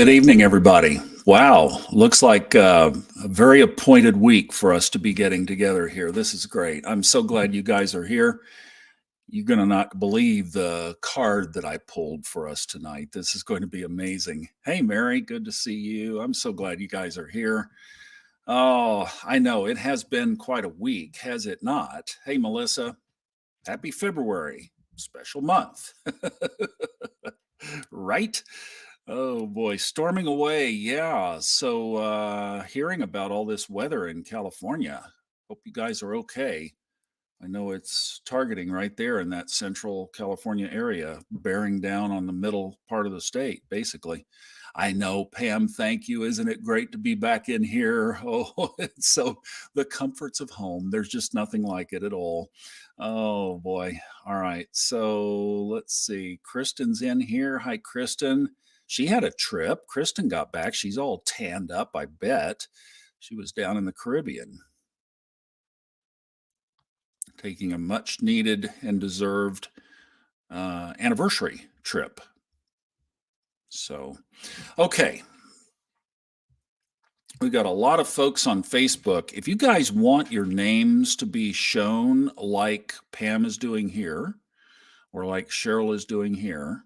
Good evening, everybody. Wow, looks like a very appointed week for us to be getting together here. This is great. I'm so glad you guys are here. You're going to not believe the card that I pulled for us tonight. This is going to be amazing. Hey, Mary, good to see you. I'm so glad you guys are here. Oh, I know it has been quite a week, has it not? Hey, Melissa, happy February, special month. Right? Oh boy, storming away. Yeah. So hearing about all this weather in California. Hope you guys are okay. I know it's targeting right there in that central California area, bearing down on the middle part of the state, basically. I know, Pam, thank you. Isn't it great to be back in here? Oh, it's so the comforts of home. There's just nothing like it at all. Oh boy. All right. So let's see. Kristen's in here. Hi, Kristen. She had a trip. Kristen got back. She's all tanned up, I bet. She was down in the Caribbean taking a much needed and deserved anniversary trip. So, okay. We've got a lot of folks on Facebook. If you guys want your names to be shown like Pam is doing here, or like Cheryl is doing here,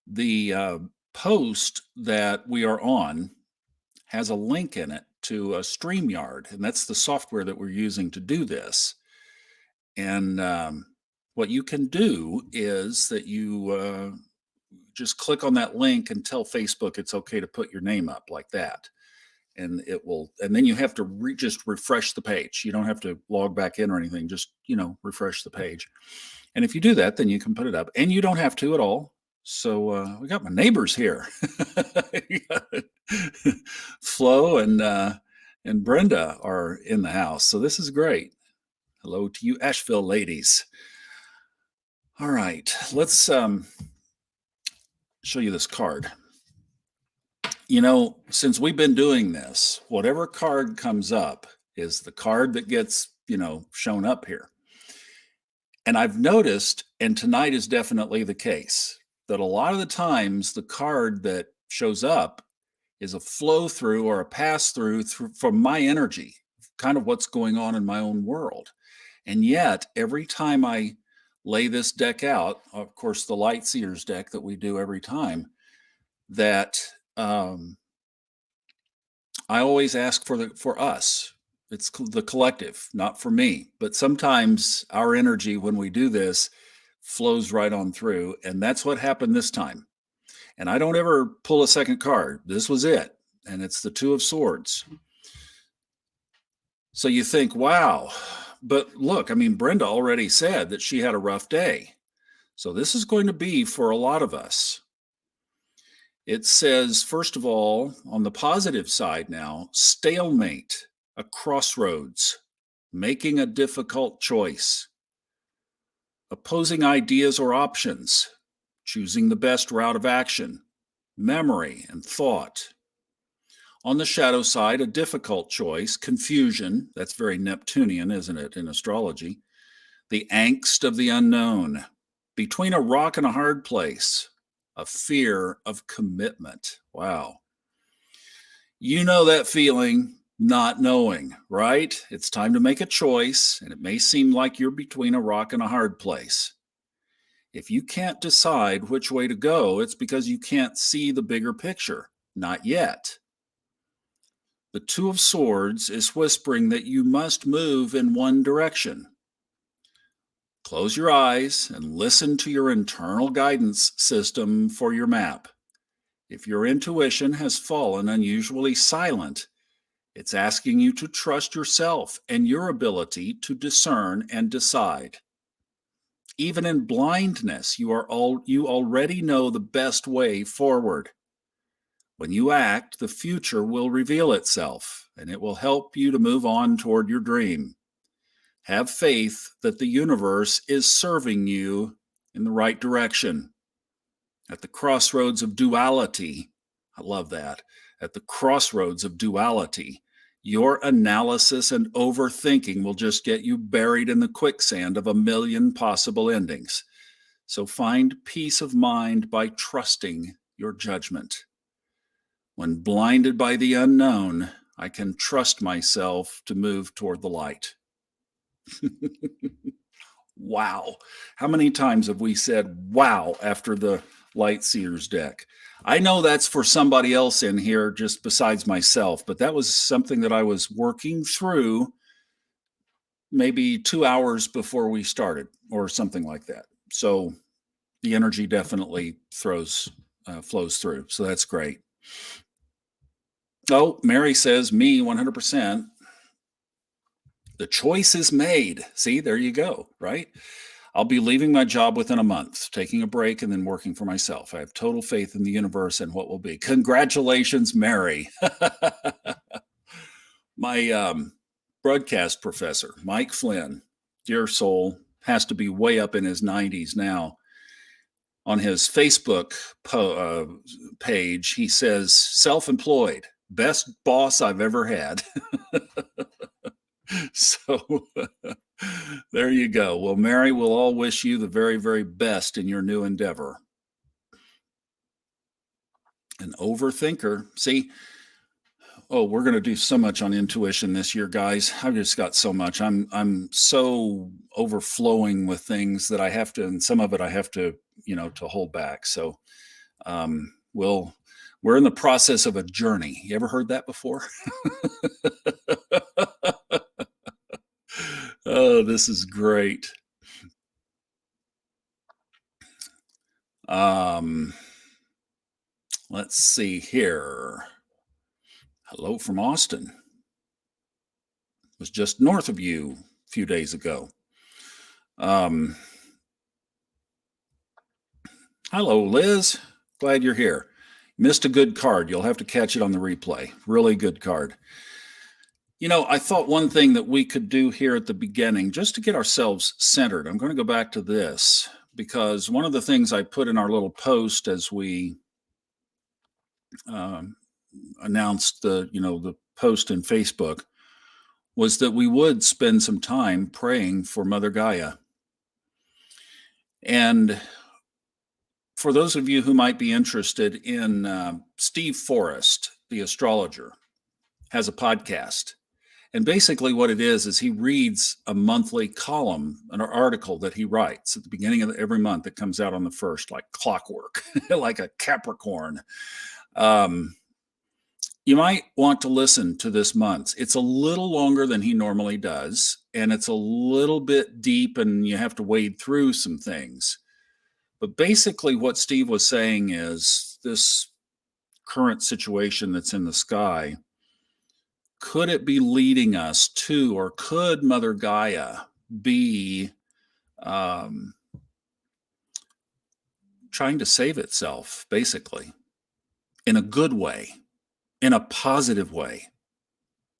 the post that we are on has a link in it to a StreamYard, and that's the software that we're using to do this. And what you can do is that you just click on that link and tell Facebook it's okay to put your name up like that. And it will, and then you have to just refresh the page. You don't have to log back in or anything, just, refresh the page. And if you do that, then you can put it up, and you don't have to at all. So we got my neighbors here. Flo and Brenda are in the house. So this is great. Hello to you Asheville ladies. All right, let's show you this card. Since we've been doing this, whatever card comes up is the card that gets, shown up here. And I've noticed, and tonight is definitely the case, that a lot of the times the card that shows up is a flow through or a pass through from my energy, kind of what's going on in my own world. And yet, every time I lay this deck out, of course, the Light Seers deck that we do every time, that I always ask for us. It's the collective, not for me. But sometimes our energy when we do this flows right on through. And that's what happened this time. And I don't ever pull a second card. This was it. And it's the Two of Swords. So you think, wow. But look, Brenda already said that she had a rough day. So this is going to be for a lot of us. It says, first of all, on the positive side now, stalemate, a crossroads, making a difficult choice, opposing ideas or options, choosing the best route of action, memory and thought. On the shadow side, a difficult choice, confusion. That's very Neptunian, isn't it, in astrology? The angst of the unknown, between a rock and a hard place, a fear of commitment. Wow. You know that feeling, not knowing, right? It's time to make a choice, and it may seem like you're between a rock and a hard place. If you can't decide which way to go, it's because you can't see the bigger picture. Not yet. The Two of Swords is whispering that you must move in one direction. Close your eyes and listen to your internal guidance system for your map. If your intuition has fallen unusually silent, it's asking you to trust yourself and your ability to discern and decide. Even in blindness, you already know the best way forward. When you act, the future will reveal itself, and it will help you to move on toward your dream. Have faith that the universe is serving you in the right direction. At the crossroads of duality, I love that. At the crossroads of duality, your analysis and overthinking will just get you buried in the quicksand of a million possible endings. So find peace of mind by trusting your judgment. When blinded by the unknown, I can trust myself to move toward the light. Wow. How many times have we said wow after the Light Seers deck? I know that's for somebody else in here just besides myself, but that was something that I was working through maybe 2 hours before we started or something like that. So the energy definitely flows through. So that's great. Oh, Mary says me 100%. The choice is made. See, there you go, right? I'll be leaving my job within a month, taking a break, and then working for myself. I have total faith in the universe and what will be. Congratulations, Mary. My broadcast professor, Mike Flynn, dear soul, has to be way up in his 90s now. On his Facebook page, he says, self-employed, best boss I've ever had. So there you go. Well, Mary, we'll all wish you the very, very best in your new endeavor. An overthinker. See, oh, we're going to do so much on intuition this year, guys. I've just got so much. I'm so overflowing with things that I have to, and some of it I have to, to hold back. So we're in the process of a journey. You ever heard that before? Oh, this is great. Let's see here. Hello from Austin. Was just north of you a few days ago. Hello, Liz. Glad you're here. Missed a good card. You'll have to catch it on the replay. Really good card. I thought one thing that we could do here at the beginning, just to get ourselves centered, I'm going to go back to this, because one of the things I put in our little post as we announced the post in Facebook was that we would spend some time praying for Mother Gaia. And for those of you who might be interested in Steve Forrest, the astrologer, has a podcast. And basically what it is he reads a monthly column, an article that he writes at the beginning of every month that comes out on the 1st, like clockwork, like a Capricorn. You might want to listen to this month's. It's a little longer than he normally does, and it's a little bit deep, and you have to wade through some things. But basically what Steve was saying is this current situation that's in the sky, could it be leading us to, or could Mother Gaia be trying to save itself, basically, in a good way, in a positive way?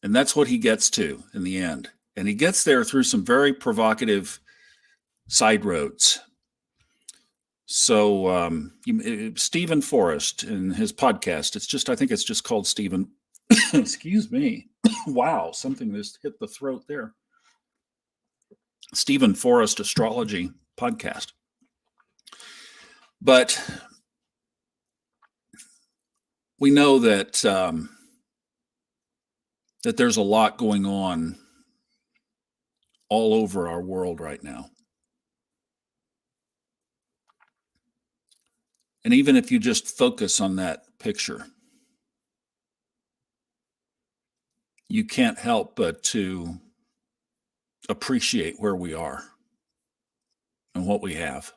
And that's what he gets to in the end. And he gets there through some very provocative side roads. So Stephen Forrest in his podcast, I think it's just called Stephen, excuse me. Wow, something just hit the throat there. Stephen Forrest Astrology Podcast. But we know that that there's a lot going on all over our world right now. And even if you just focus on that picture, you can't help but to appreciate where we are and what we have.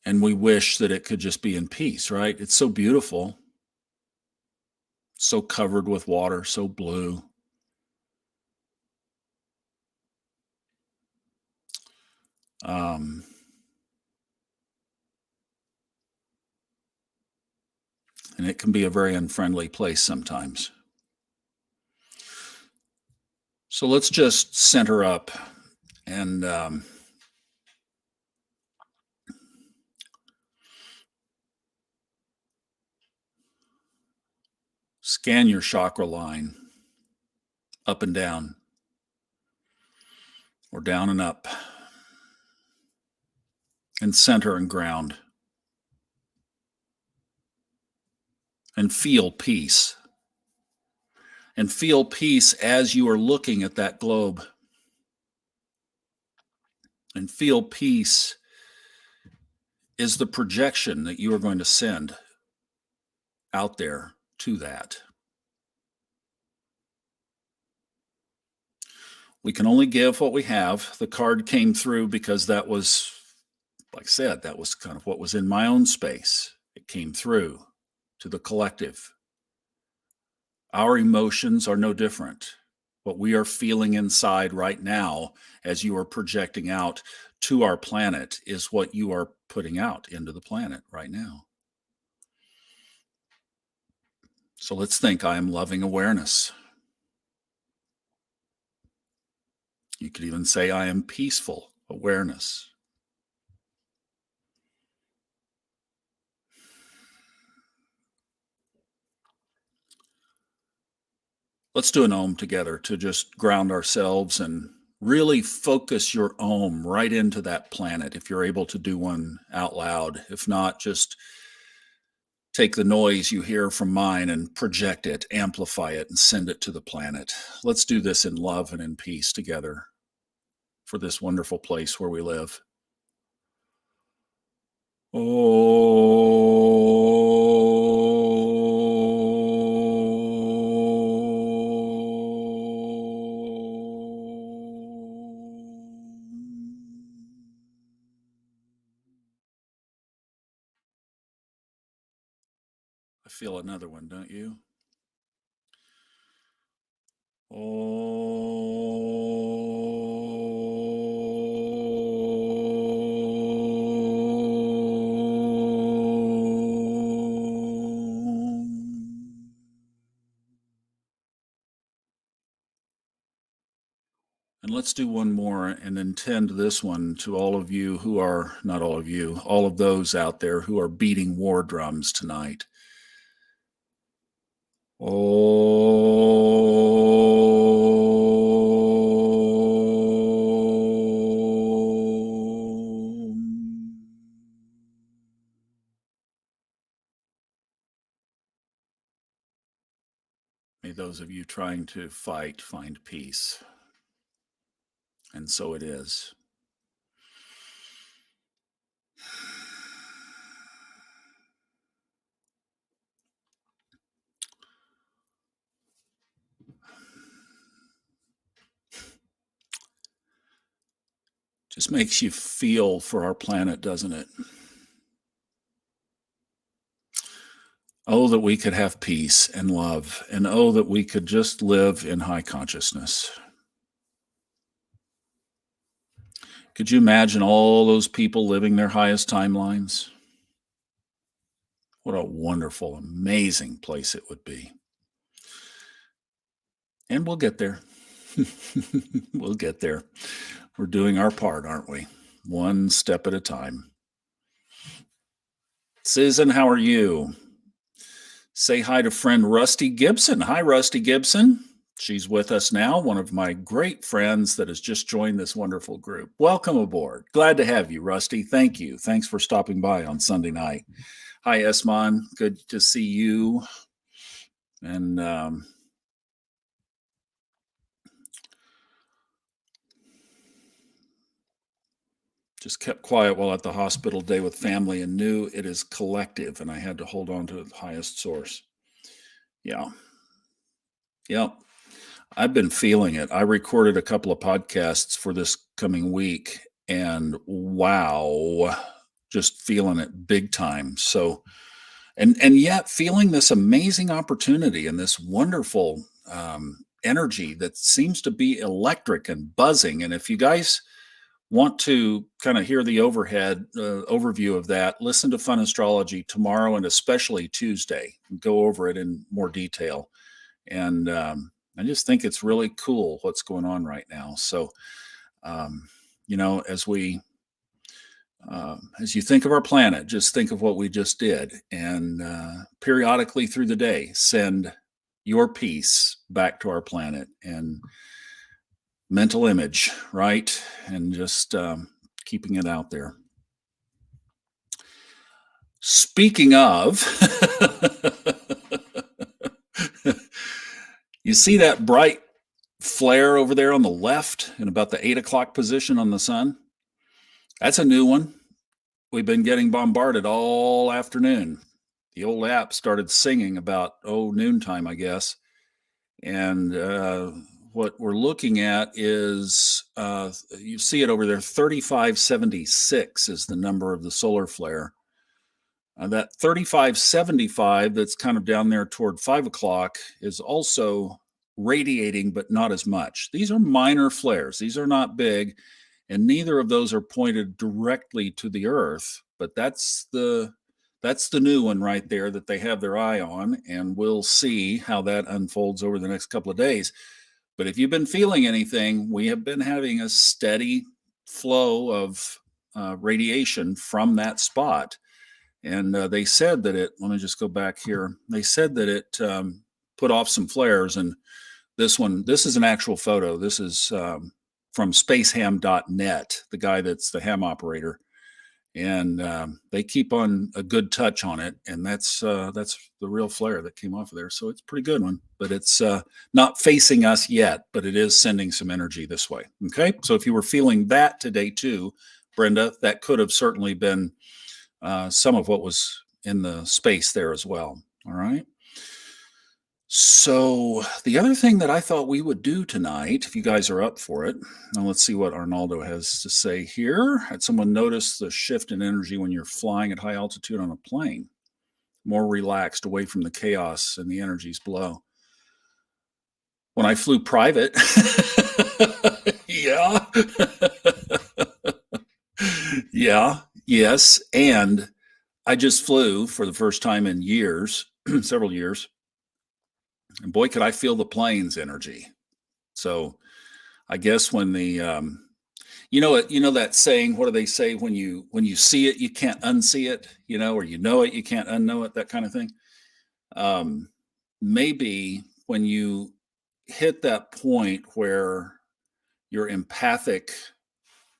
And we wish that it could just be in peace, right? It's so beautiful, so covered with water, so blue. And it can be a very unfriendly place sometimes. So let's just center up and scan your chakra line up and down, or down and up, and center and ground. and feel peace. And feel peace as you are looking at that globe. And feel peace is the projection that you are going to send out there to that. We can only give what we have. The card came through because that was, like I said, that was kind of what was in my own space. It came through to the collective. Our emotions are no different. What we are feeling inside right now, as you are projecting out to our planet, is what you are putting out into the planet right now. So let's think, I am loving awareness. You could even say, I am peaceful awareness. Let's do an Om together to just ground ourselves and really focus your Om right into that planet. If you're able to do one out loud, if not, just take the noise you hear from mine and project it, amplify it, and send it to the planet. Let's do this in love and in peace together for this wonderful place where we live. I feel another one, don't you? And let's do one more and intend this one to all of you who are, not all of you, all of those out there who are beating war drums tonight. May those of you trying to fight find peace. And so it is. Just makes you feel for our planet, doesn't it? Oh, that we could have peace and love, and oh, that we could just live in high consciousness. Could you imagine all those people living their highest timelines? What a wonderful, amazing place it would be. And we'll get there. We'll get there. We're doing our part, aren't we? One step at a time. Susan, how are you? Say hi to friend Rusty Gibson. Hi, Rusty Gibson. She's with us now, one of my great friends that has just joined this wonderful group. Welcome aboard. Glad to have you, Rusty. Thank you. Thanks for stopping by on Sunday night. Hi, Esmon. Good to see you. And just kept quiet while at the hospital day with family and knew it is collective, and I had to hold on to the highest source. Yeah. Yep. I've been feeling it. I recorded a couple of podcasts for this coming week, and wow, just feeling it big time. So, and yet feeling this amazing opportunity and this wonderful energy that seems to be electric and buzzing. And if you guys want to kind of hear the overview of that, listen to Fun Astrology tomorrow and especially Tuesday. Go over it in more detail. And I just think it's really cool what's going on right now. So, as we as you think of our planet, just think of what we just did, and periodically through the day, send your peace back to our planet and mental image, right? And just keeping it out there. Speaking of, You see that bright flare over there on the left in about the 8 o'clock position on the sun? That's a new one. We've been getting bombarded all afternoon. The old app started singing about, noontime, I guess. And what we're looking at is, you see it over there, 3576 is the number of the solar flare. That 3575 that's kind of down there toward 5 o'clock is also radiating, but not as much. These are minor flares. These are not big, and neither of those are pointed directly to the Earth. But that's the new one right there that they have their eye on, and we'll see how that unfolds over the next couple of days. But if you've been feeling anything, we have been having a steady flow of radiation from that spot. And they said that let me just go back here. They said that it put off some flares. And this is an actual photo. This is from spaceham.net, the guy that's the ham operator. And they keep on a good touch on it. And that's the real flare that came off of there. So it's a pretty good one, but it's not facing us yet, but it is sending some energy this way. Okay. So if you were feeling that today too, Brenda, that could have certainly been some of what was in the space there as well. All right. So the other thing that I thought we would do tonight, if you guys are up for it, now let's see what Arnaldo has to say here. Had someone notice the shift in energy when you're flying at high altitude on a plane? More relaxed, away from the chaos and the energies below. When I flew private, yeah. Yeah, yes. And I just flew for the first time in years, several years. And boy, could I feel the plane's energy. So I guess when that saying, what do they say? When you see it, you can't unsee it, or you know it, you can't unknow it, that kind of thing. Maybe when you hit that point where your empathic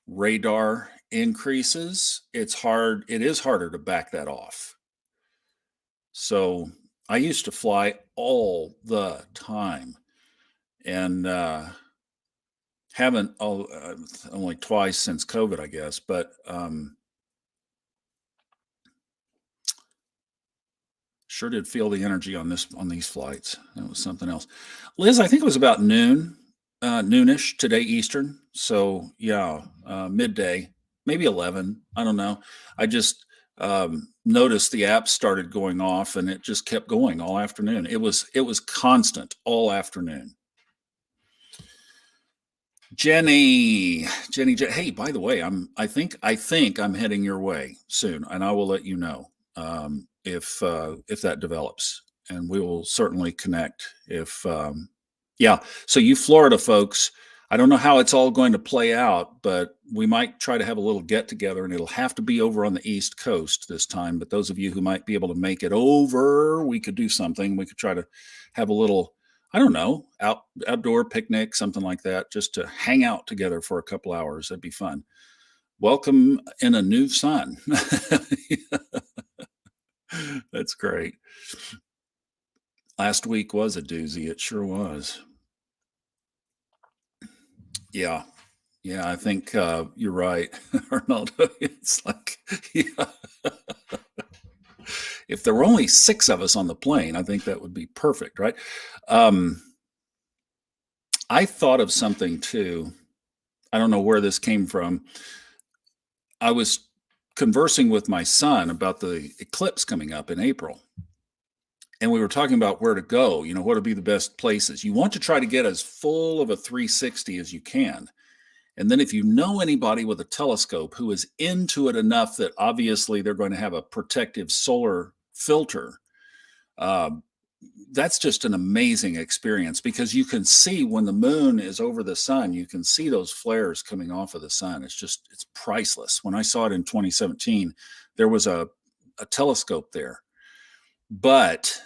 radar increases, it is harder to back that off. So I used to fly all the time, and haven't only twice since COVID, I guess, but sure did feel the energy on these flights. That was something else. Liz, I think it was about noonish today Eastern. So yeah, midday, maybe 11. I don't know. I just noticed the app started going off, and it just kept going all afternoon. It was constant all afternoon. Jenny, hey, by the way, I think I'm heading your way soon, and I will let you know if that develops, and we will certainly connect if yeah. So you Florida folks, I don't know how it's all going to play out, but we might try to have a little get together, and it'll have to be over on the East Coast this time. But those of you who might be able to make it over, we could do something. We could try to have a little, I don't know, outdoor picnic, something like that, just to hang out together for a couple hours. That'd be fun. Welcome in a new sun. That's great. Last week was a doozy. It sure was. Yeah. Yeah, I think you're right, Arnaldo. It's like, yeah. If there were only 6 of us on the plane, I think that would be perfect, right? I thought of something too. I don't know where this came from. I was conversing with my son about the eclipse coming up in April. And we were talking about where to go, what would be the best places. You want to try to get as full of a 360 as you can. And then if you know anybody with a telescope who is into it enough that obviously they're going to have a protective solar filter, that's just an amazing experience, because you can see when the moon is over the sun, you can see those flares coming off of the sun. It's priceless. When I saw it in 2017, there was a telescope there. But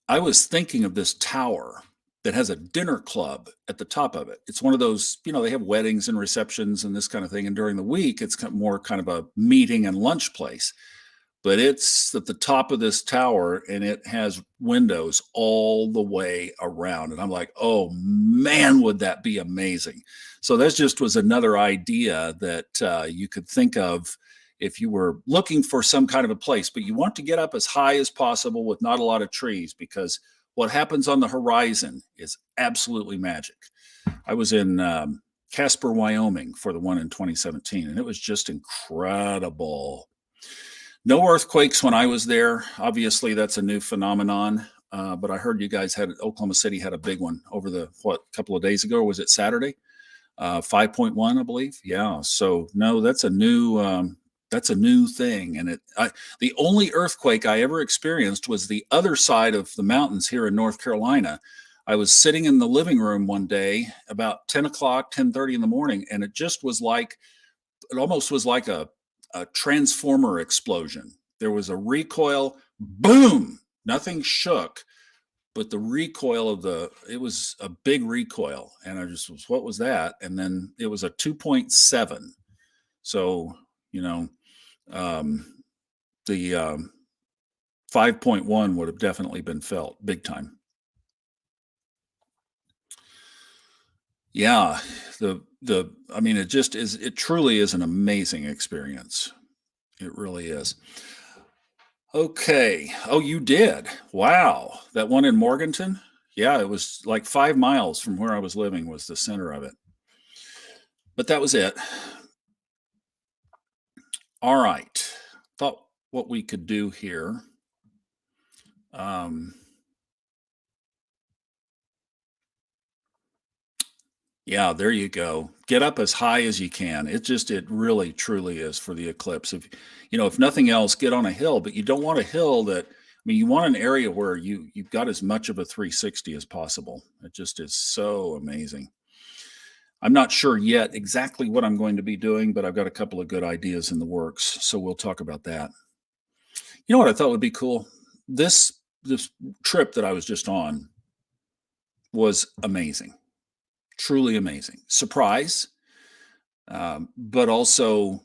I was thinking of this tower that has a dinner club at the top of it. It's one of those, they have weddings and receptions and this kind of thing. And during the week, it's more kind of a meeting and lunch place. but it's at the top of this tower and it has windows all the way around. And I'm like, oh man, would that be amazing? So that just was another idea that you could think of if you were looking for some kind of a place, but you want to get up as high as possible with not a lot of trees because what happens on the horizon is absolutely magic. I was in Casper, Wyoming for the one in 2017, and it was just incredible. No earthquakes when I was there. Obviously, that's a new phenomenon. But I heard you guys had Oklahoma City had a big one over the what couple of days ago. Or was it Saturday? 5.1, I believe. Yeah. So no, that's a new thing. And the only earthquake I ever experienced was the other side of the mountains here in North Carolina. I was sitting in the living room one day about 10 o'clock, 10:30 in the morning, and it almost was like a transformer explosion. There was a recoil, boom, nothing shook, but the recoil it was a big recoil. And I just was, what was that? And then it was a 2.7. So, you know, um, the 5.1 would have definitely been felt big time. Yeah. I mean, it truly is an amazing experience. It really is. Okay. Oh, you did? Wow. That one in Morganton? Yeah, it was like 5 miles from where I was living was the center of it. But that was it. All right. Thought what we could do here. Um, yeah, there you go. Get up as high as you can. It really truly is for the eclipse. If nothing else, get on a hill, but you don't want a hill I mean, you want an area where you've got as much of a 360 as possible. It just is so amazing. I'm not sure yet exactly what I'm going to be doing, but I've got a couple of good ideas in the works. So we'll talk about that. You know what I thought would be cool? This trip that I was just on was amazing, truly amazing. Surprise, but also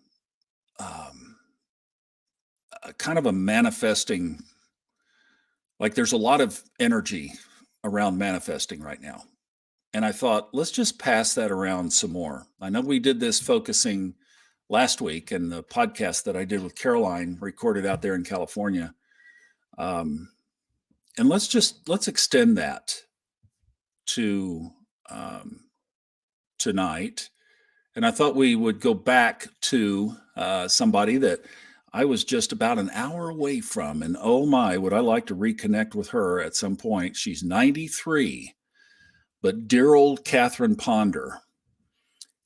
um, kind of a manifesting. Like there's a lot of energy around manifesting right now. And I thought, let's just pass that around some more. I know we did this focusing last week and the podcast that I did with Caroline recorded out there in California. Um, and let's extend that to tonight. And I thought we would go back to somebody that I was just about an hour away from. And oh my, would I like to reconnect with her at some point? She's 93, but dear old Catherine Ponder.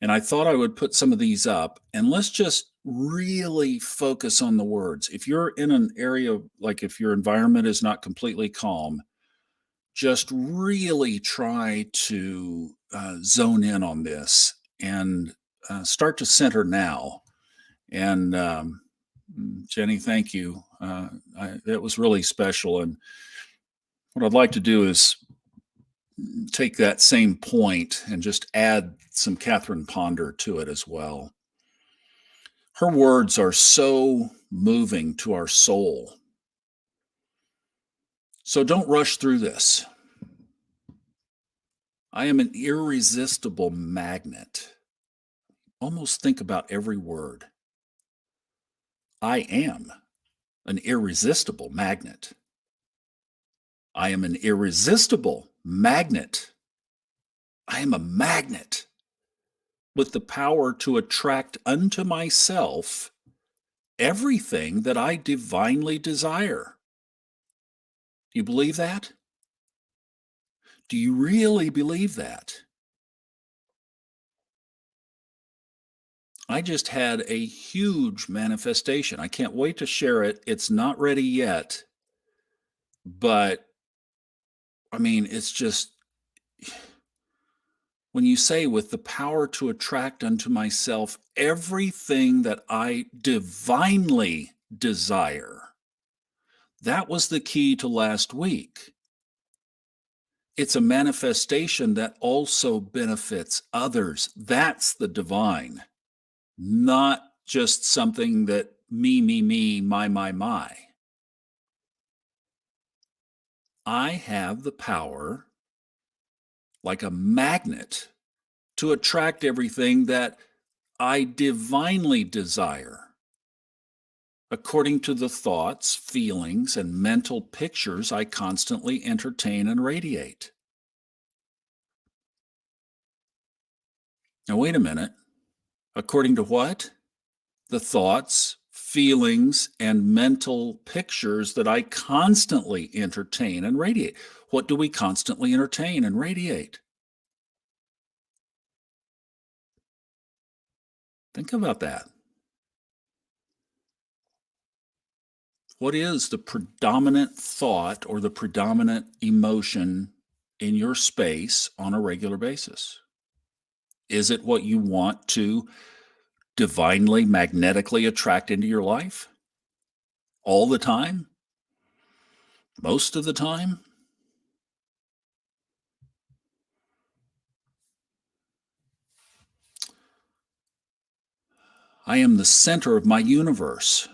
And I thought I would put some of these up and let's just really focus on the words. If you're in an area, like if your environment is not completely calm, just really try to zone in on this and start to center now. And Jenny, thank you. That was really special. And what I'd like to do is take that same point and just add some Catherine Ponder to it as well. Her words are so moving to our soul. So don't rush through this. I am an irresistible magnet. Almost think about every word. I am an irresistible magnet. I am an irresistible magnet. I am a magnet with the power to attract unto myself everything that I divinely desire. Do you believe that? Do you really believe that? I just had a huge manifestation. I can't wait to share it. It's not ready yet, but I mean, it's just when you say with the power to attract unto myself everything that I divinely desire, that was the key to last week. It's a manifestation that also benefits others. That's the divine, not just something that me, my. I have the power, like a magnet, to attract everything that I divinely desire, according to the thoughts, feelings, and mental pictures I constantly entertain and radiate. Now, wait a minute. According to what? The thoughts, feelings, and mental pictures that I constantly entertain and radiate. What do we constantly entertain and radiate? Think about that. What is the predominant thought or the predominant emotion in your space on a regular basis? Is it what you want to divinely, magnetically attract into your life? All the time? Most of the time? I am the center of my universe.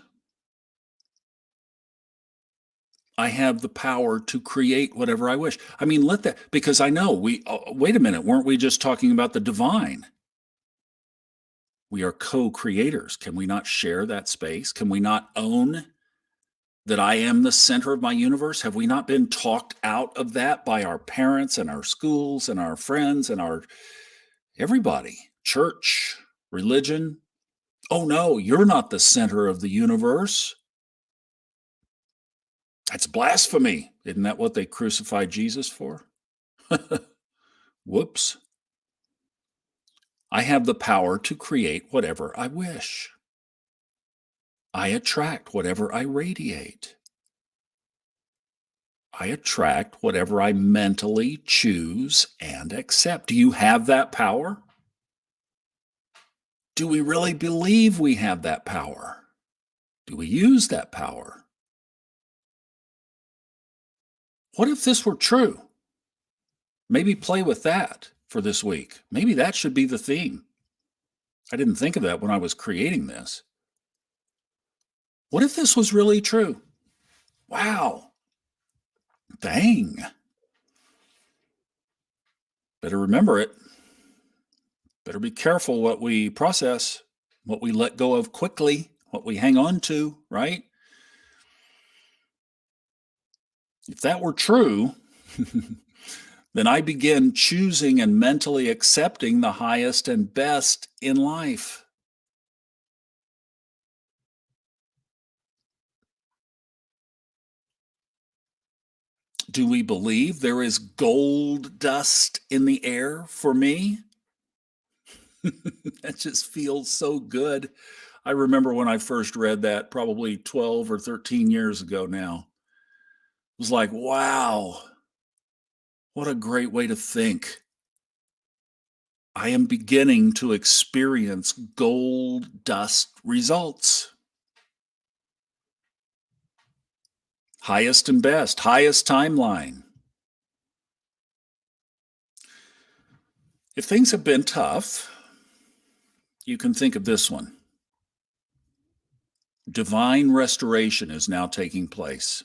I have the power to create whatever I wish. I mean, let that, because I know wait a minute, weren't we just talking about the divine? We are co creators. Can we not share that space? Can we not own that I am the center of my universe? Have we not been talked out of that by our parents and our schools and our friends and our everybody, church, religion? Oh no, you're not the center of the universe. That's blasphemy. Isn't that what they crucified Jesus for? Whoops. I have the power to create whatever I wish. I attract whatever I radiate. I attract whatever I mentally choose and accept. Do you have that power? Do we really believe we have that power? Do we use that power? What if this were true? Maybe play with that for this week. Maybe that should be the theme. I didn't think of that when I was creating this. What if this was really true? Wow. Dang. Better remember it. Better be careful what we process, what we let go of quickly, what we hang on to, right? If that were true, then I begin choosing and mentally accepting the highest and best in life. Do we believe there is gold dust in the air for me? That just feels so good. I remember when I first read that probably 12 or 13 years ago now. It was like, wow, what a great way to think. I am beginning to experience gold dust results. Highest and best, highest timeline. If things have been tough, you can think of this one. Divine restoration is now taking place.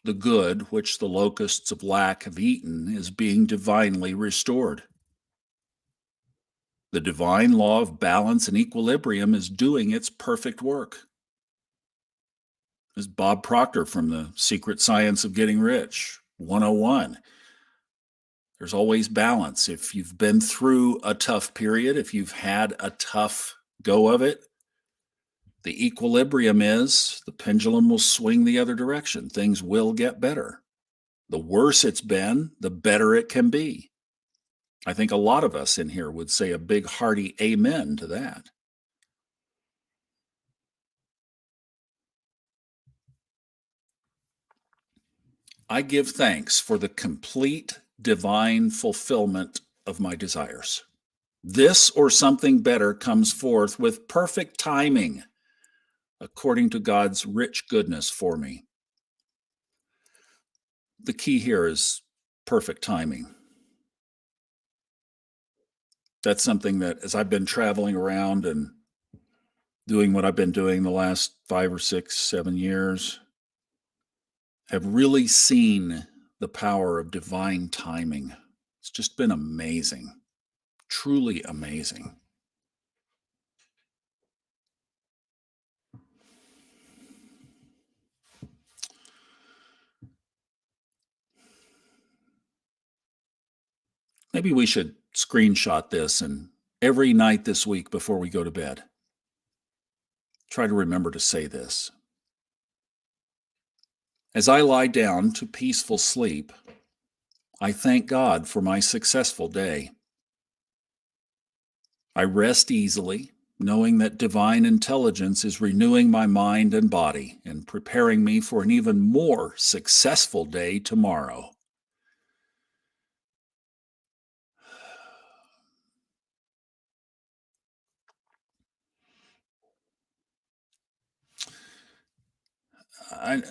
The good, which the locusts of lack have eaten, is being divinely restored. The divine law of balance and equilibrium is doing its perfect work. As Bob Proctor from The Secret Science of Getting Rich 101. There's always balance. If you've been through a tough period, if you've had a tough go of it, the equilibrium is the pendulum will swing the other direction. Things will get better. The worse it's been, the better it can be. I think a lot of us in here would say a big hearty amen to that. I give thanks for the complete divine fulfillment of my desires. This or something better comes forth with perfect timing, according to God's rich goodness for me. The key here is perfect timing. That's something that, as I've been traveling around and doing what I've been doing the last 5 or 6, 7 years, have really seen the power of divine timing. It's just been amazing, truly amazing. Maybe we should screenshot this and every night this week before we go to bed, try to remember to say this. As I lie down to peaceful sleep, I thank God for my successful day. I rest easily, knowing that divine intelligence is renewing my mind and body and preparing me for an even more successful day tomorrow. I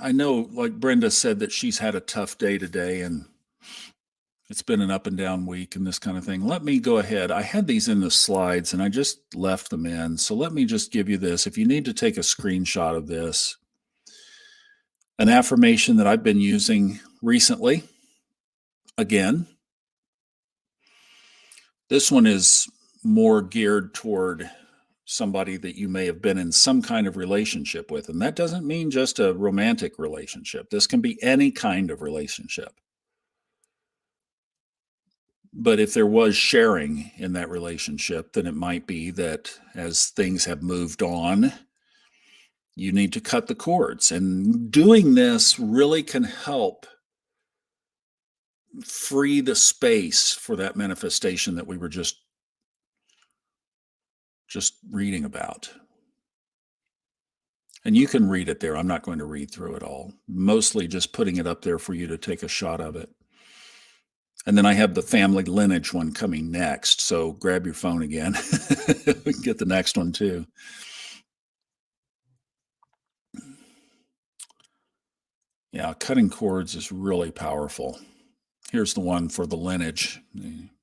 I know, like Brenda said, that she's had a tough day today and it's been an up and down week and this kind of thing. Let me go ahead. I had these in the slides and I just left them in. So let me just give you this. If you need to take a screenshot of this, an affirmation that I've been using recently, again, this one is more geared toward somebody that you may have been in some kind of relationship with. And that doesn't mean just a romantic relationship, this can be any kind of relationship. But if there was sharing in that relationship, then it might be that as things have moved on, you need to cut the cords. And doing this really can help free the space for that manifestation that we were just reading about. And you can read it there. I'm not going to read through it all. Mostly just putting it up there for you to take a shot of it. And then I have the family lineage one coming next. So grab your phone again. We can get the next one too. Yeah, cutting cords is really powerful. Here's the one for the lineage.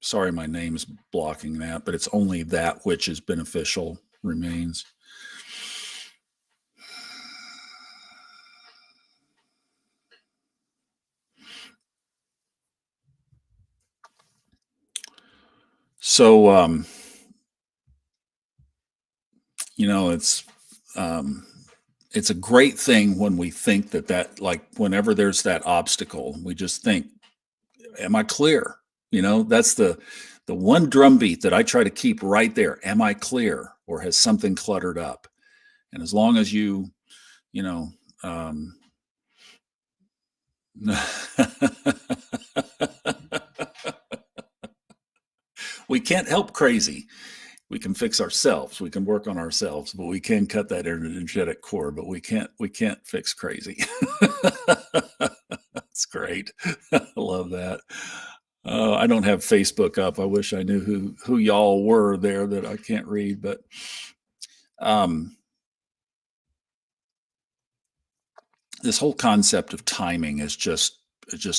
Sorry, my name's blocking that, but it's only that which is beneficial remains. So, you know, um, it's a great thing when we think that like whenever there's that obstacle, we just think, "Am I clear?" You know, that's the one drumbeat that I try to keep right there. Am I clear, or has something cluttered up? And as long as you know, um, we can't help crazy. We can fix ourselves. We can work on ourselves, but we can cut that energetic cord. But we can't fix crazy. That's great. I love that. I don't have Facebook up. I wish I knew who y'all were there that I can't read. But um, this whole concept of timing is just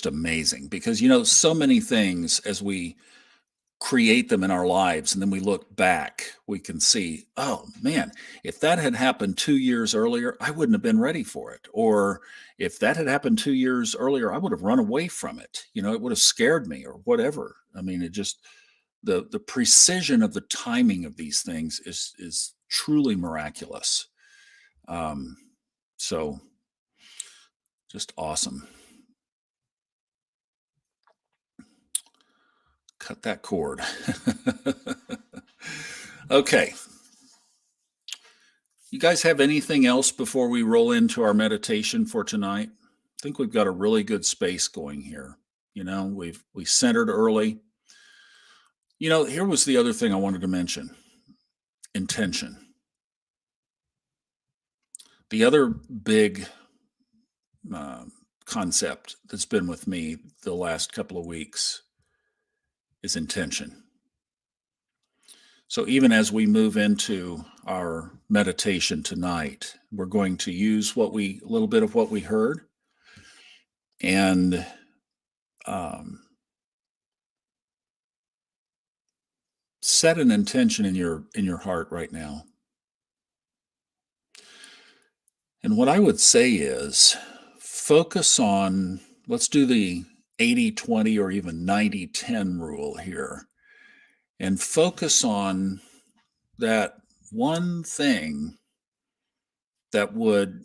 amazing because so many things as we create them in our lives and then we look back, we can see, oh man, if that had happened 2 years earlier, I wouldn't have been ready for it. Or if that had happened 2 years earlier, I would have run away from it. It would have scared me or whatever. I mean, it just the precision of the timing of these things is truly miraculous. Um, so just awesome. Cut that cord. Okay. You guys have anything else before we roll into our meditation for tonight? I think we've got a really good space going here. We centered early. Here was the other thing I wanted to mention. Intention. The other big uh, concept that's been with me the last couple of weeks is intention. So even as we move into our meditation tonight, we're going to use a little bit of what we heard and um, set an intention in your heart right now. And what I would say is focus on, let's do the 80-20 or even 90-10 rule here, and focus on that one thing that would,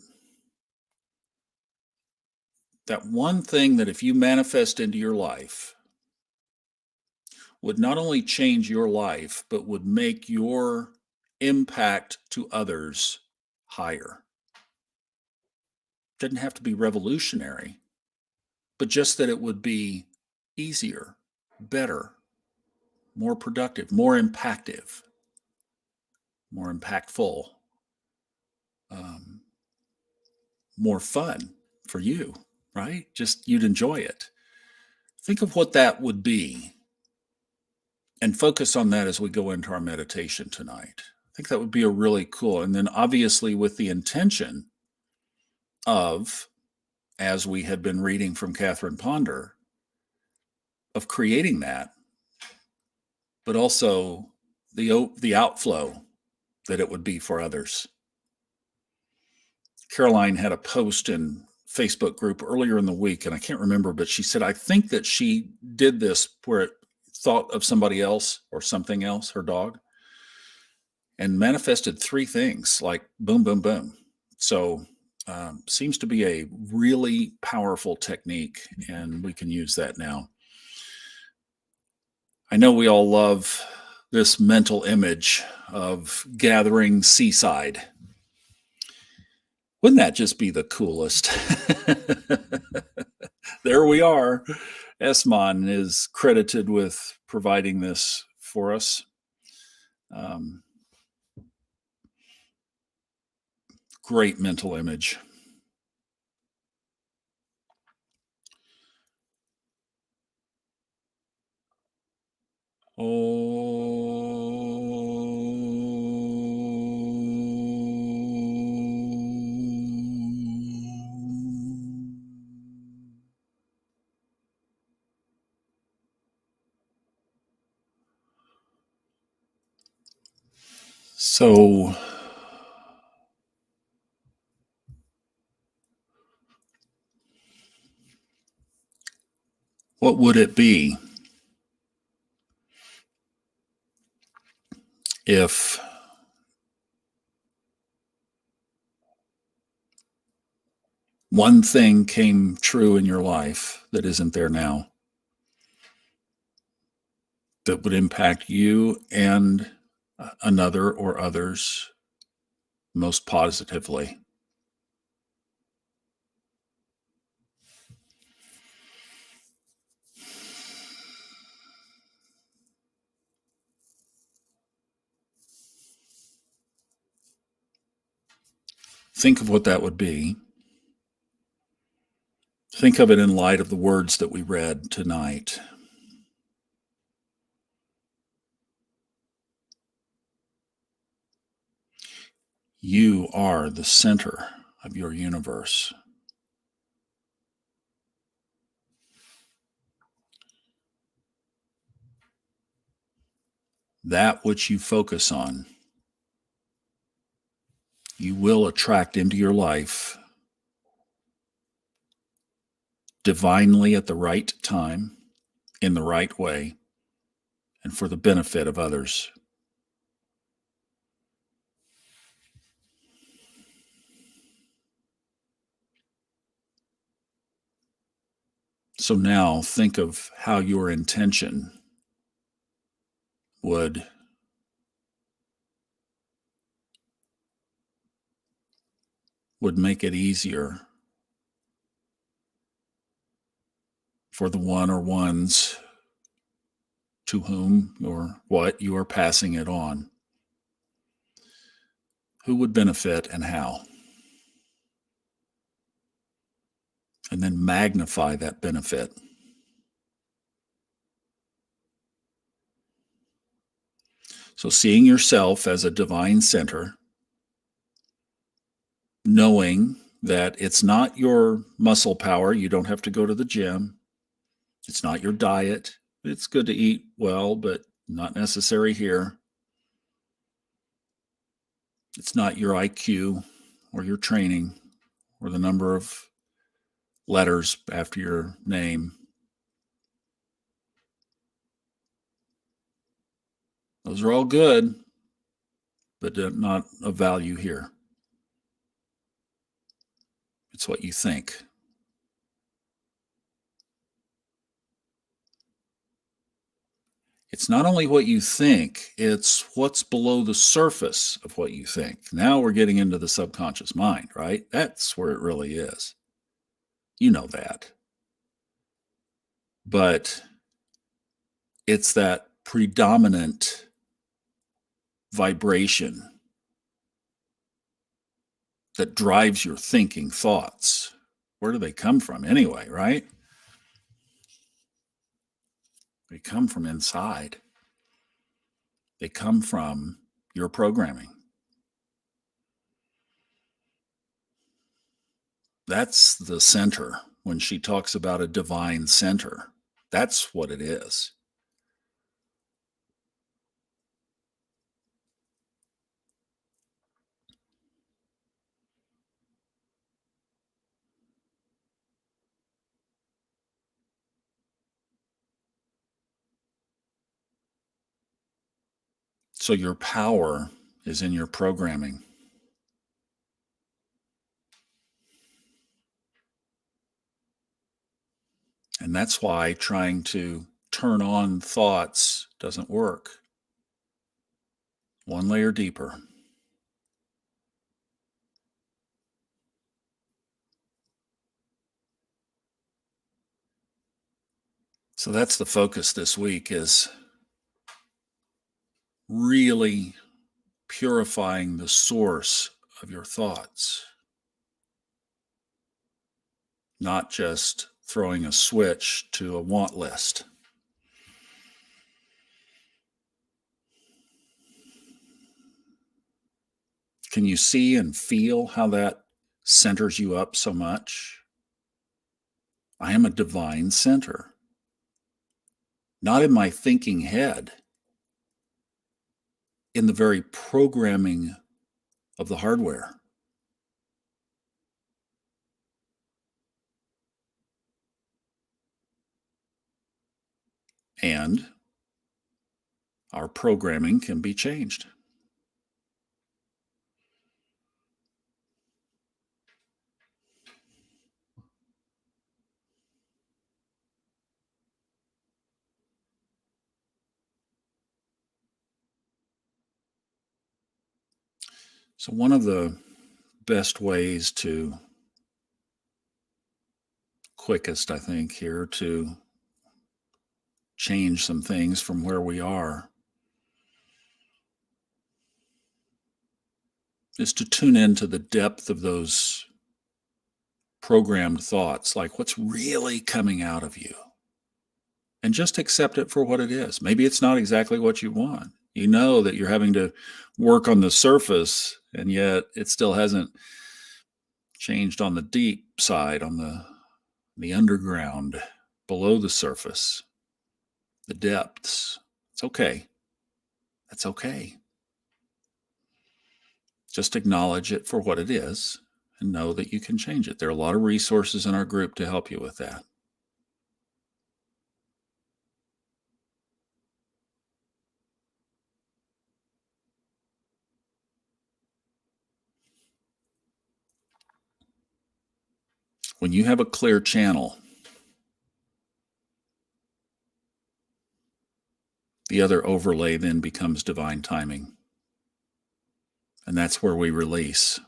that one thing that if you manifest into your life would not only change your life, but would make your impact to others higher. Doesn't have to be revolutionary, but just that it would be easier, better, more productive, more impactful, um, more fun for you, right? Just you'd enjoy it. Think of what that would be and focus on that as we go into our meditation tonight. I think that would be a really cool. And then obviously with the intention of, as we had been reading from Catherine Ponder, of creating that, but also the outflow that it would be for others. Caroline had a post in Facebook group earlier in the week, and I can't remember, but she said, I think that she did this where it thought of somebody else or something else, her dog, and manifested three things like boom, boom, boom. So seems to be a really powerful technique, and we can use that now. I know we all love this mental image of gathering seaside. Wouldn't that just be the coolest? There we are. Esmon is credited with providing this for us. Great mental image. So what would it be if one thing came true in your life that isn't there now, that would impact you and another or others most positively? Think of what that would be. Think of it in light of the words that we read tonight. You are the center of your universe. That which you focus on, you will attract into your life divinely at the right time, in the right way, and for the benefit of others. So now think of how your intention would make it easier for the one or ones to whom or what you are passing it on. Who would benefit and how? And then magnify that benefit. So seeing yourself as a divine center, knowing that it's not your muscle power, you don't have to go to the gym. It's not your diet. It's good to eat well, but not necessary here. It's not your IQ or your training. or the number of letters after your name. Those are all good, but not of value here. It's what you think. It's not only what you think, it's what's below the surface of what you think. Now we're getting into the subconscious mind, right? That's where it really is. You know that. But it's that predominant vibration that drives your thinking thoughts. Where do they come from anyway, right? They come from inside. They come from your programming. That's the center when she talks about a divine center. That's what it is. So your power is in your programming. And that's why trying to turn on thoughts doesn't work. One layer deeper. So that's the focus this week, is really purifying the source of your thoughts, not just throwing a switch to a want list. Can you see and feel how that centers you up so much? I am a divine center, not in my thinking head, in the very programming of the hardware. And our programming can be changed. So, one of the best ways to, quickest, I think, here to change some things from where we are is to tune into the depth of those programmed thoughts, like what's really coming out of you, and just accept it for what it is. Maybe it's not exactly what you want. You know that you're having to work on the surface, and yet it still hasn't changed on the deep side, on the underground, below the surface, the depths. It's okay. That's okay. Just acknowledge it for what it is and know that you can change it. There are a lot of resources in our group to help you with that. When you have a clear channel, the other overlay then becomes divine timing. And that's where we release.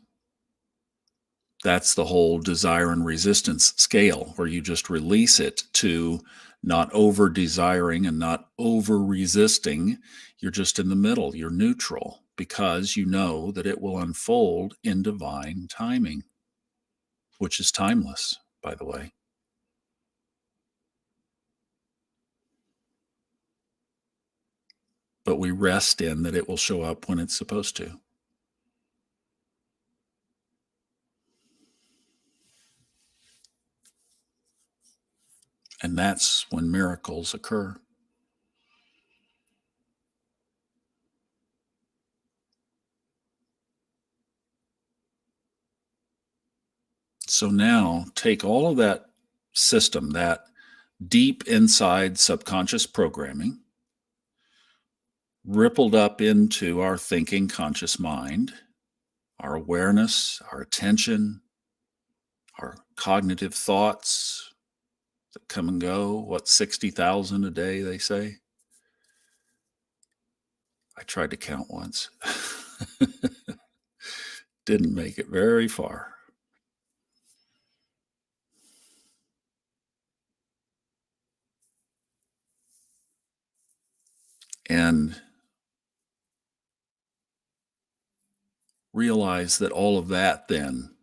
That's the whole desire and resistance scale, where you just release it to not over desiring and not over resisting. You're just in the middle. You're neutral because you know that it will unfold in divine timing, which is timeless, by the way. But we rest in that it will show up when it's supposed to. And that's when miracles occur. So now take all of that system, that deep inside subconscious programming, rippled up into our thinking conscious mind, our awareness, our attention, our cognitive thoughts that come and go. What, 60,000 a day, they say? I tried to count once. Didn't make it very far. And realize that all of that, then,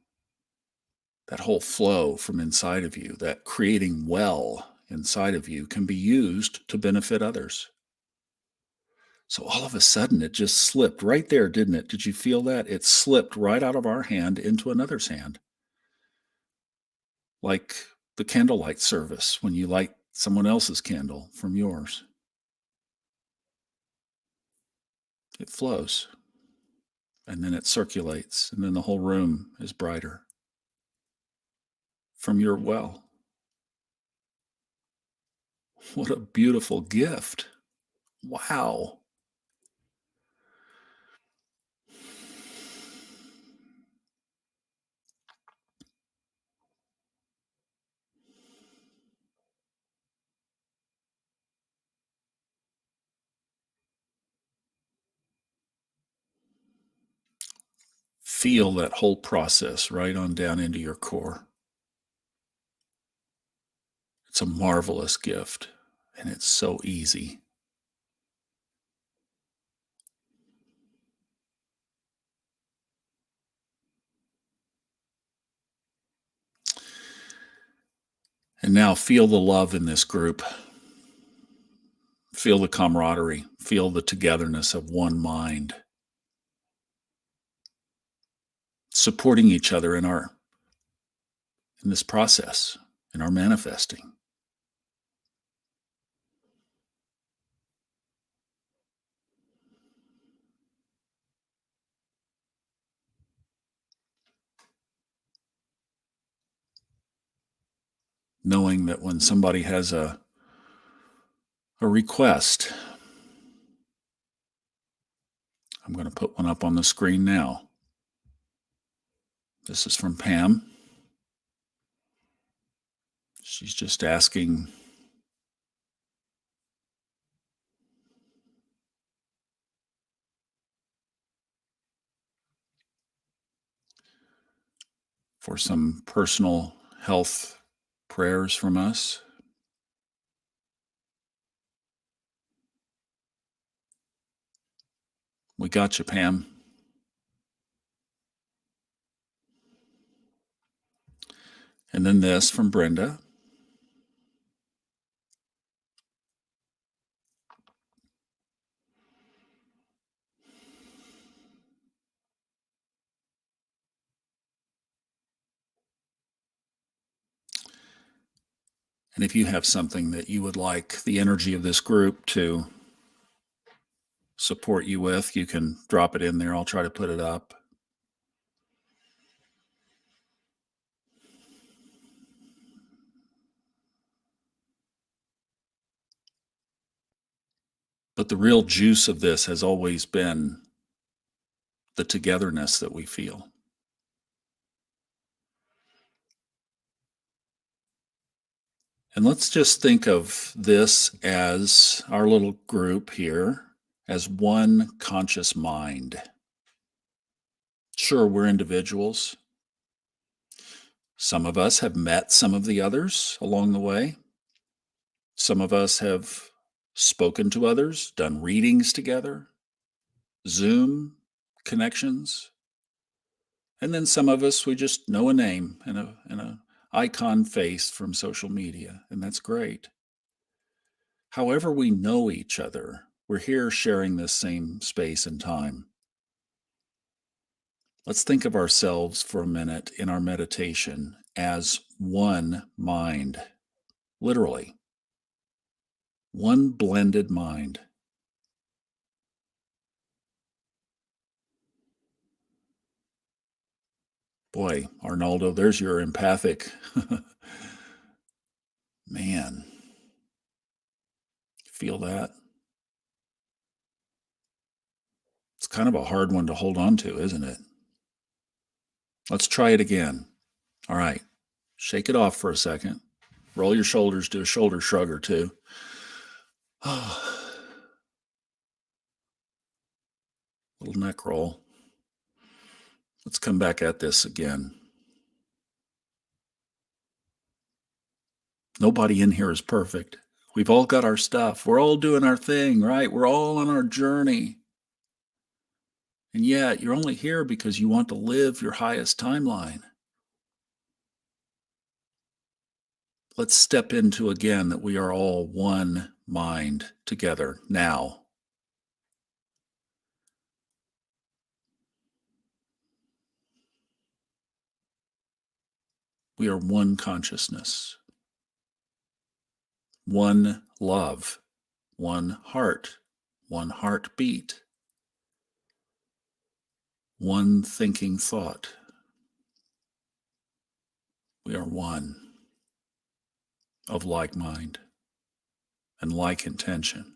that whole flow from inside of you, that creating well inside of you, can be used to benefit others. So all of a sudden, it just slipped right there, didn't it? Did you feel that? It slipped right out of our hand into another's hand, like the candlelight service when you light someone else's candle from yours. It flows, and then it circulates, and then the whole room is brighter from your well. What a beautiful gift. Wow. Feel that whole process right on down into your core. It's a marvelous gift, and it's so easy. And now feel the love in this group. Feel the camaraderie. Feel the togetherness of one mind, supporting each other in this process, in our manifesting. Knowing that when somebody has a request, I'm going to put one up on the screen now. This is from Pam. She's just asking for some personal health prayers from us. We got you, Pam. And then this from Brenda. And if you have something that you would like the energy of this group to support you with, you can drop it in there. I'll try to put it up. But the real juice of this has always been the togetherness that we feel. And let's just think of this as our little group here as one conscious mind. Sure, we're individuals. Some of us have met some of the others along the way. Some of us have spoken to others, done readings together, Zoom connections. And then some of us, we just know a name and a icon face from social media, and that's great. However we know each other, we're here sharing this same space and time. Let's think of ourselves for a minute in our meditation as one mind, literally, one blended mind. Boy, Arnaldo, there's your empathic. Man, feel that? It's kind of a hard one to hold on to, isn't it? Let's try it again. All right. Shake it off for a second. Roll your shoulders, do a shoulder shrug or two. Little neck roll. Let's come back at this again. Nobody in here is perfect. We've all got our stuff. We're all doing our thing, right? We're all on our journey. And yet, you're only here because you want to live your highest timeline. Let's step into again that we are all one mind together now. We are one consciousness, one love, one heartbeat, one thinking thought. We are one of like mind and like intention.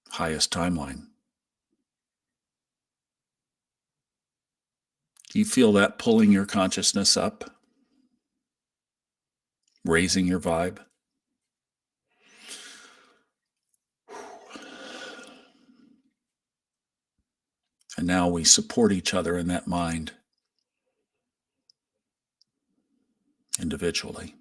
Highest timeline. Do you feel that pulling your consciousness up? Raising your vibe? And now we support each other in that mind individually.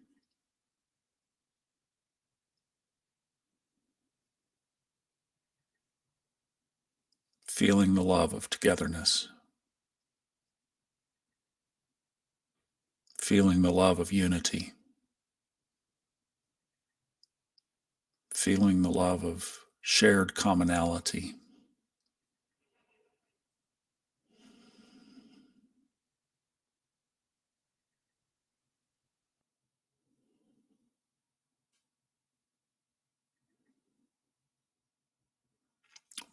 Feeling the love of togetherness. Feeling the love of unity. Feeling the love of shared commonality.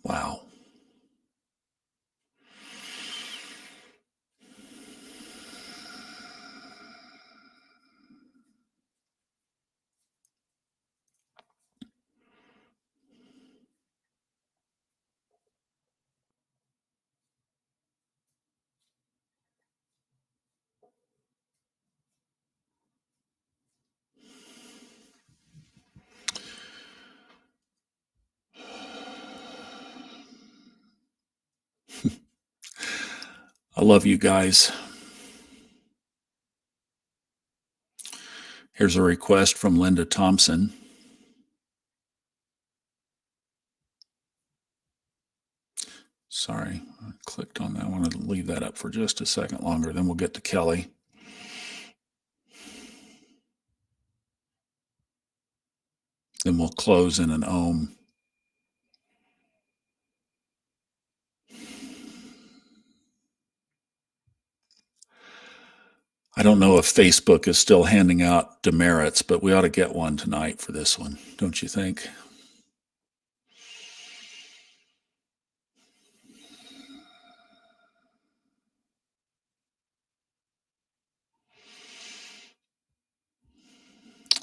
Wow. I love you guys. Here's a request from Linda Thompson. Sorry, I clicked on that. I want to leave that up for just a second longer, then we'll get to Kelly. Then we'll close in an Om. I don't know if Facebook is still handing out demerits, but we ought to get one tonight for this one, don't you think?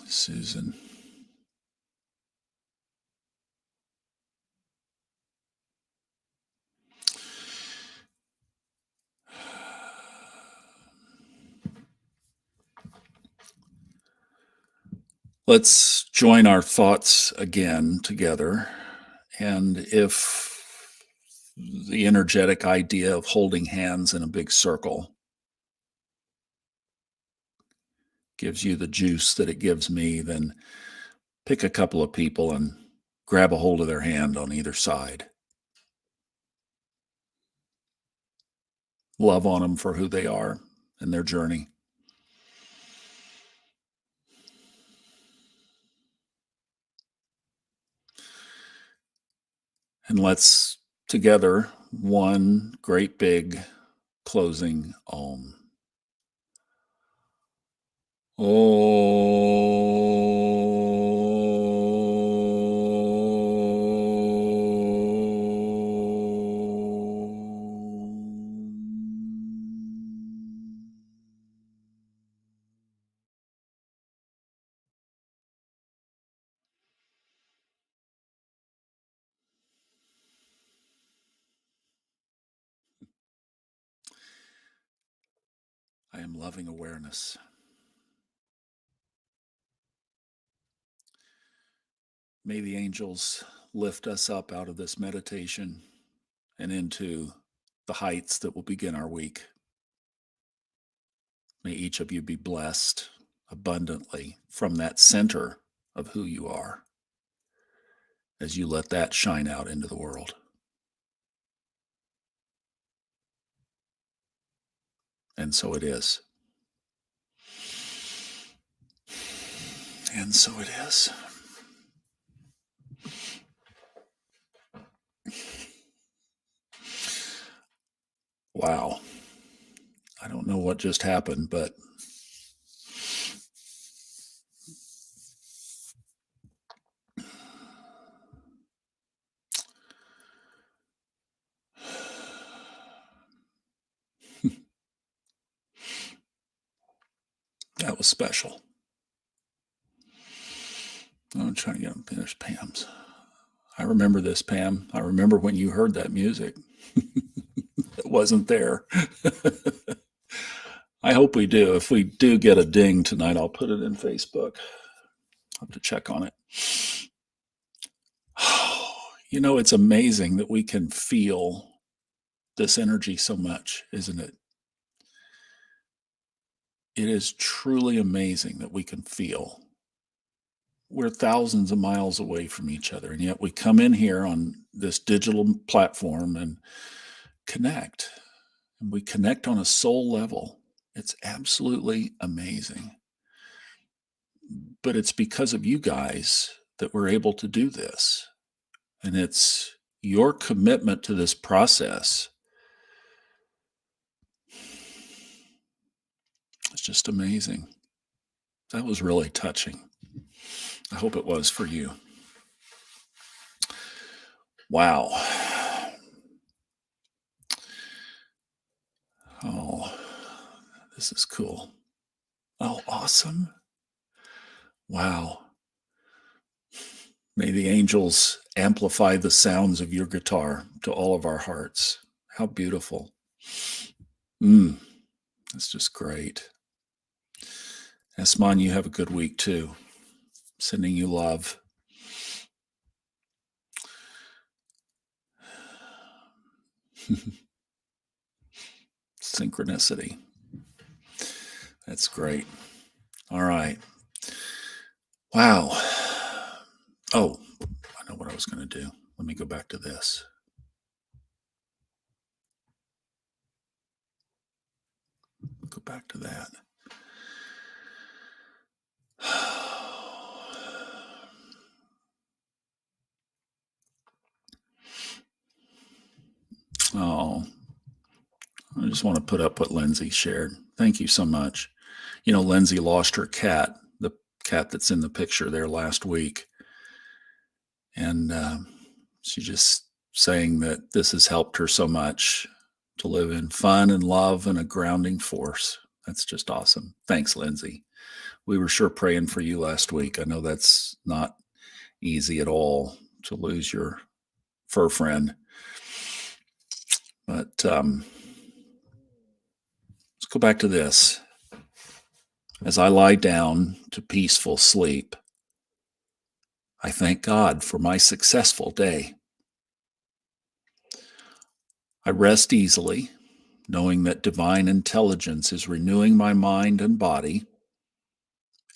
Susan. Let's join our thoughts again together. And if the energetic idea of holding hands in a big circle gives you the juice that it gives me, then pick a couple of people and grab a hold of their hand on either side. Love on them for who they are and their journey. And let's together, one great big closing Om. I am loving awareness. May the angels lift us up out of this meditation and into the heights that will begin our week. May each of you be blessed abundantly from that center of who you are as you let that shine out into the world. And so it is. And so it is. Wow. I don't know what just happened, but that was special. I'm trying to get them. There's Pam's. I remember this, Pam. I remember when you heard that music. It wasn't there. I hope we do. If we do get a ding tonight, I'll put it in Facebook. I'll have to check on it. You know, it's amazing that we can feel this energy so much, isn't it? It is truly amazing that we can feel. We're thousands of miles away from each other, and yet we come in here on this digital platform and connect. And we connect on a soul level. It's absolutely amazing. But it's because of you guys that we're able to do this. And it's your commitment to this process. It's just amazing. That was really touching. I hope it was for you. Wow. Oh, this is cool. Oh, awesome. Wow. May the angels amplify the sounds of your guitar to all of our hearts. How beautiful. That's just great. Esman, you have a good week too. Sending you love. Synchronicity. That's great. All right. Wow. Oh, I know what I was going to do. Let me go back to this. Go back to that. Oh, I just want to put up what Lindsay shared. Thank you so much. You know, Lindsay lost her cat, the cat that's in the picture there last week. And she's just saying that this has helped her so much to live in fun and love and a grounding force. That's just awesome. Thanks, Lindsay. We were sure praying for you last week. I know that's not easy at all to lose your fur friend. But let's go back to this. As I lie down to peaceful sleep, I thank God for my successful day. I rest easily, knowing that divine intelligence is renewing my mind and body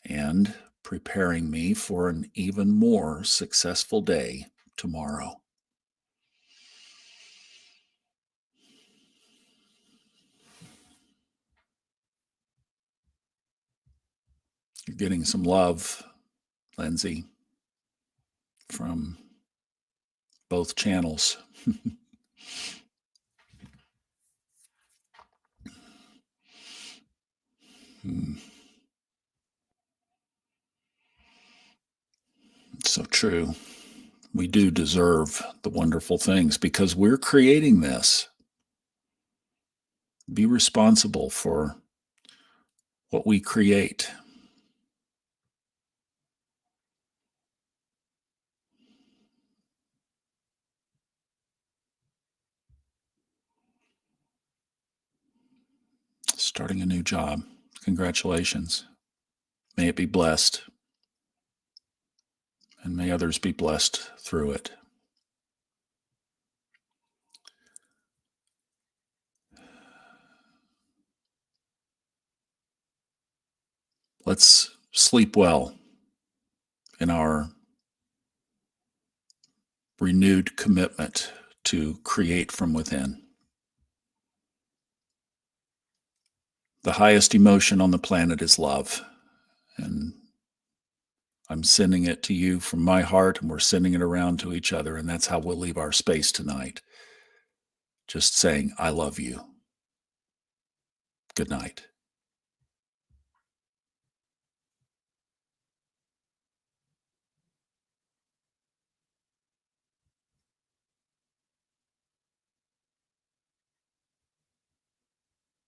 and preparing me for an even more successful day tomorrow. You're getting some love, Lindsay, from both channels. It's so true. We do deserve the wonderful things because we're creating this. Be responsible for what we create. It's starting a new job. Congratulations. May it be blessed, and may others be blessed through it. Let's sleep well in our renewed commitment to create from within. The highest emotion on the planet is love. And I'm sending it to you from my heart, and we're sending it around to each other. And that's how we'll leave our space tonight. Just saying, I love you. Good night.